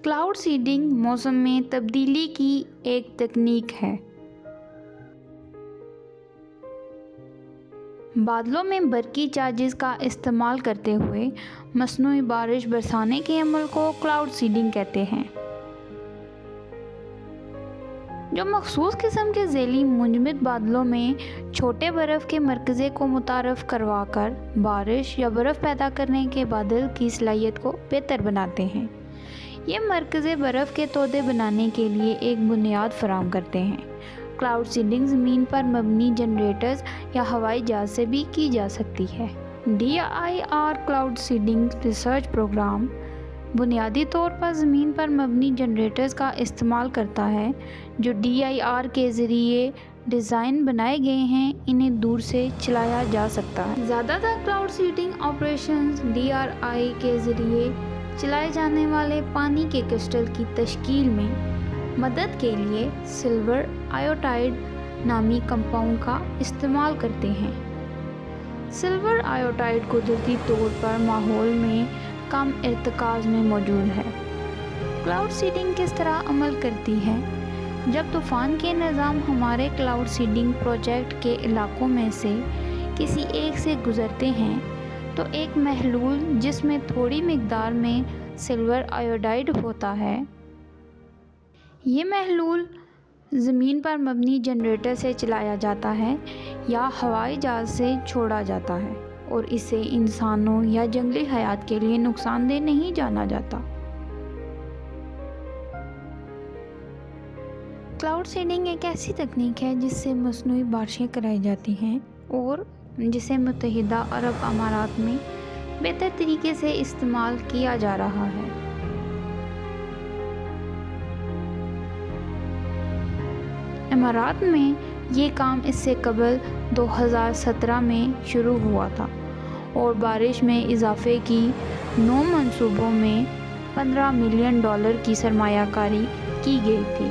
Cloud seeding موسم میں تبدیلی کی ایک تکنیک ہے۔ بادلوں میں برقی چارجز کا استعمال کرتے ہوئے مصنوعی بارش برسانے کے عمل کو کلاؤڈ سیڈنگ کہتے ہیں، جو مخصوص قسم کے ذیلی منجمد بادلوں میں چھوٹے برف کے مرکزے کو متعارف کروا کر بارش یا برف پیدا کرنے کے بادل کی صلاحیت کو بہتر بناتے ہیں۔ یہ مرکزے برف کے تودے بنانے کے لیے ایک بنیاد فراہم کرتے ہیں۔ کلاؤڈ سیڈنگ زمین پر مبنی جنریٹرز یا ہوائی جہاز سے بھی کی جا سکتی ہے۔ DIR cloud seeding research programme بنیادی طور پر زمین پر مبنی جنریٹرز کا استعمال کرتا ہے جو DIR کے ذریعے ڈیزائن بنائے گئے ہیں، انہیں دور سے چلایا جا سکتا ہے۔ زیادہ تر کلاؤڈ سیڈنگ آپریشنز DRI کے ذریعے چلائے جانے والے پانی کے کرسٹل کی تشکیل میں مدد کے لیے سلور آیوڈائڈ نامی کمپاؤنڈ کا استعمال کرتے ہیں۔ سلور آیوڈائڈ قدرتی طور پر ماحول میں کم ارتکاز میں موجود ہے۔ کلاؤڈ سیڈنگ کس طرح عمل کرتی ہے؟ جب طوفان کے نظام ہمارے کلاؤڈ سیڈنگ پروجیکٹ کے علاقوں میں سے کسی ایک سے گزرتے ہیں تو ایک محلول جس میں تھوڑی مقدار میں سلور آیوڈائڈ ہوتا ہے، یہ محلول زمین پر مبنی جنریٹر سے چلایا جاتا ہے یا ہوائی جہاز سے چھوڑا جاتا ہے اور اسے انسانوں یا جنگلی حیات کے لیے نقصان دہ نہیں جانا جاتا۔ کلاؤڈ سیڈنگ ایک ایسی تکنیک ہے جس سے مصنوعی بارشیں کرائی جاتی ہیں اور جسے متحدہ عرب امارات میں بہتر طریقے سے استعمال کیا جا رہا ہے۔ امارات میں یہ کام اس سے قبل 2017 میں شروع ہوا تھا اور بارش میں اضافے کی 9 منصوبوں میں $15 ملین کی سرمایہ کاری کی گئی تھی۔